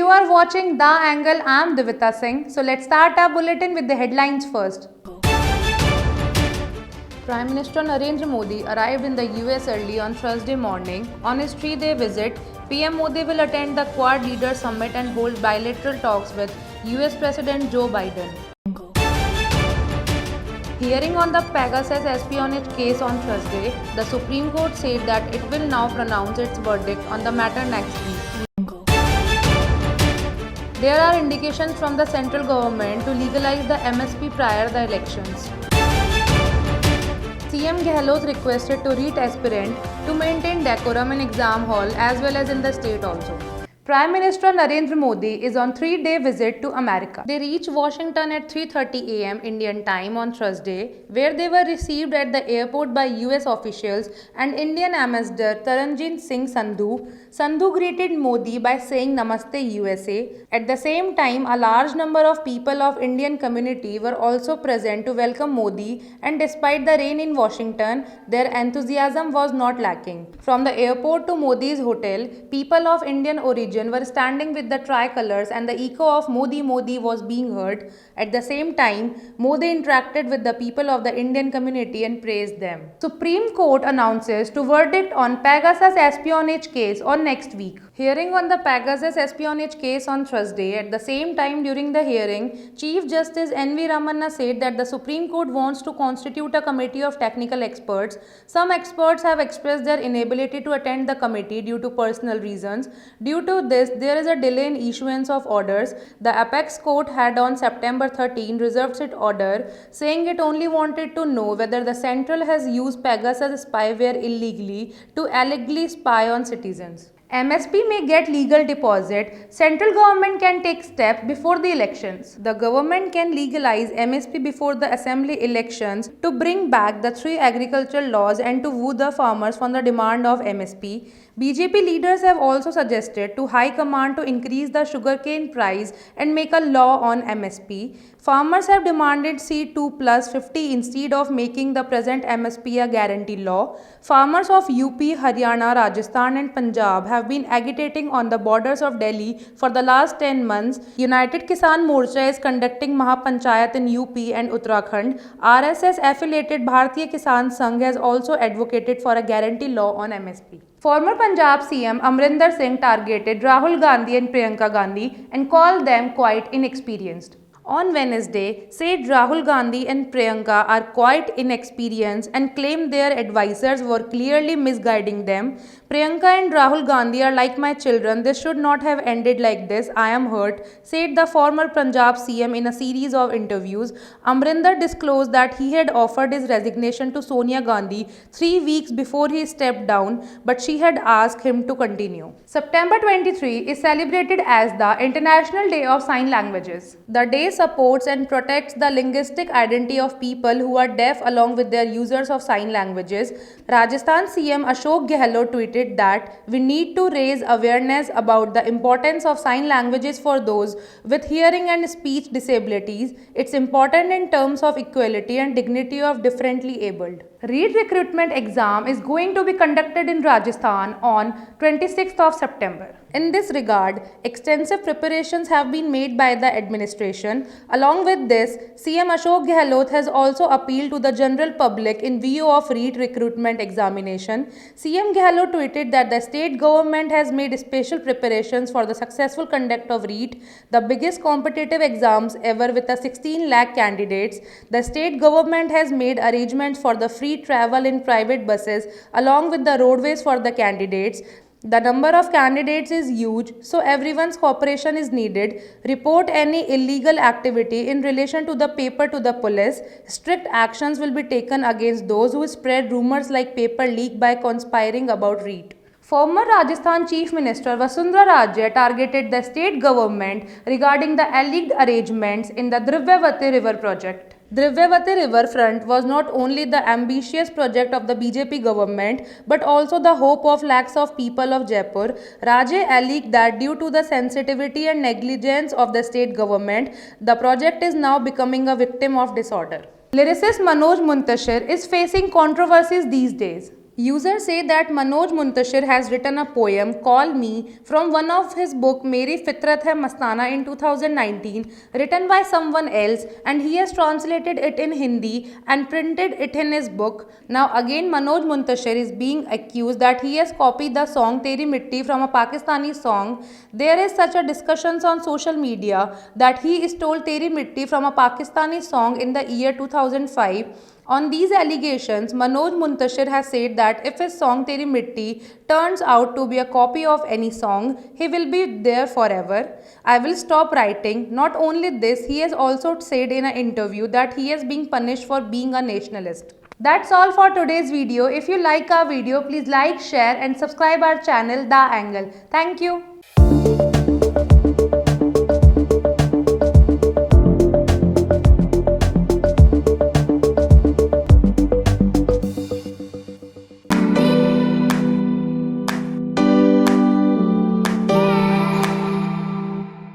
are watching The Angle. I am Divita Singh. So let's start our bulletin with the headlines first. Prime Minister Narendra Modi arrived in the US early on Thursday morning. On his 3-day visit, PM Modi will attend the Quad Leaders Summit and hold bilateral talks with US President Joe Biden. Hearing on the Pegasus espionage case on Thursday, the Supreme Court said that it will now pronounce its verdict on the matter next week. There are indications from the central government to legalize the MSP prior the elections. CM Gehlot requested to REIT aspirant to maintain decorum in exam hall as well as in the state also. Prime Minister Narendra Modi is on 3-day visit to America. They reached Washington at 3:30 a.m. Indian time on Thursday, where they were received at the airport by US officials and Indian Ambassador Taranjit Singh Sandhu. Sandhu greeted Modi by saying Namaste USA. At the same time, a large number of people of Indian community were also present to welcome Modi, and despite the rain in Washington, their enthusiasm was not lacking. From the airport to Modi's hotel, people of Indian origin were standing with the tricolors and the echo of Modi Modi was being heard. At the same time, Modi interacted with the people of the Indian community and praised them. Supreme Court announces to verdict on Pegasus espionage case on next week. Hearing on the Pegasus espionage case on Thursday. At the same time, during the hearing, Chief Justice N.V. Ramanna said that the Supreme Court wants to constitute a committee of technical experts. Some experts have expressed their inability to attend the committee due to personal reasons. Due to this, there is a delay in issuance of orders. The Apex Court had on September 13 reserved its order, saying it only wanted to know whether the Central has used Pegasus spyware illegally to allegedly spy on citizens. MSP may get legal deposit. Central government can take steps before the elections. The government can legalize MSP before the assembly elections to bring back the 3 agricultural laws and to woo the farmers from the demand of MSP. BJP leaders have also suggested to High Command to increase the sugarcane price and make a law on MSP. Farmers have demanded C2 plus 50 instead of making the present MSP a guarantee law. Farmers of UP, Haryana, Rajasthan and Punjab have been agitating on the borders of Delhi for the last 10 months. United Kisan Morcha is conducting Mahapanchayat in UP and Uttarakhand. RSS affiliated Bharatiya Kisan Sangh has also advocated for a guarantee law on MSP. Former Punjab CM Amrinder Singh targeted Rahul Gandhi and Priyanka Gandhi and called them quite inexperienced. On Wednesday, said Rahul Gandhi and Priyanka are quite inexperienced and claimed their advisors were clearly misguiding them. Priyanka and Rahul Gandhi are like my children. This should not have ended like this. I am hurt, said the former Punjab CM in a series of interviews. Amrinder disclosed that he had offered his resignation to Sonia Gandhi 3 weeks before he stepped down, but she had asked him to continue. September 23 is celebrated as the International Day of Sign Languages. The day supports and protects the linguistic identity of people who are deaf along with their users of sign languages. Rajasthan CM Ashok Gehlot tweeted that we need to raise awareness about the importance of sign languages for those with hearing and speech disabilities. It's important in terms of equality and dignity of differently abled. REIT recruitment exam is going to be conducted in Rajasthan on 26th of September. In this regard, extensive preparations have been made by the administration. Along with this, CM Ashok Gehlot has also appealed to the general public in view of REIT recruitment examination. CM Gehlot tweeted that the state government has made special preparations for the successful conduct of REIT, the biggest competitive exams ever with a 16 lakh candidates. The state government has made arrangements for the free travel in private buses along with the roadways for the candidates. The number of candidates is huge, so everyone's cooperation is needed. Report any illegal activity in relation to the paper to the police. Strict actions will be taken against those who spread rumors like paper leak by conspiring about REIT. Former Rajasthan Chief Minister Vasundhara Raje targeted the state government regarding the alleged arrangements in the Drivyavati River project. Drivyavati riverfront was not only the ambitious project of the BJP government but also the hope of lakhs of people of Jaipur. Raje alleged that due to the sensitivity and negligence of the state government, the project is now becoming a victim of disorder. Lyricist Manoj Muntashir is facing controversies these days. Users say that Manoj Muntashir has written a poem, Call Me, from one of his book Meri Fitrat Hai Mastana in 2019, written by someone else, and he has translated it in Hindi and printed it in his book. Now again Manoj Muntashir is being accused that he has copied the song Teri Mitti from a Pakistani song. There is such a discussions on social media that he stole Teri Mitti from a Pakistani song in the year 2005. On these allegations, Manoj Muntashir has said that if his song Teri Mitti turns out to be a copy of any song, he will be there forever. I will stop writing. Not only this, he has also said in an interview that he is being punished for being a nationalist. That's all for today's video. If you like our video, please like, share and subscribe our channel The Angle. Thank you.